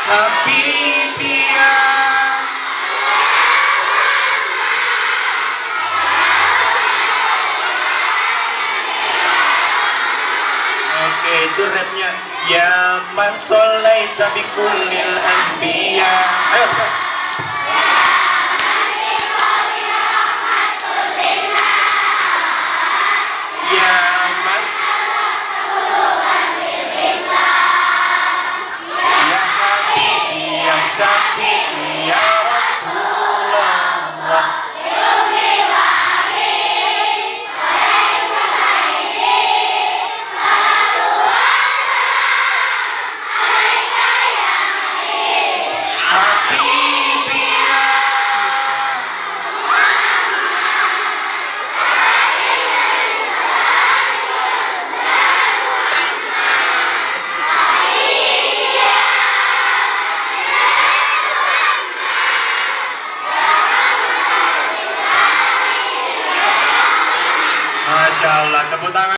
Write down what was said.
Habibia. Oke, itu rapnya. Ya man sholaita bi kullil anbiya. Ayo. Ya man, ya Habibi, ya Syafi'i, ya Rasulullah. Habibia. Masya Allah, tepuk tangan.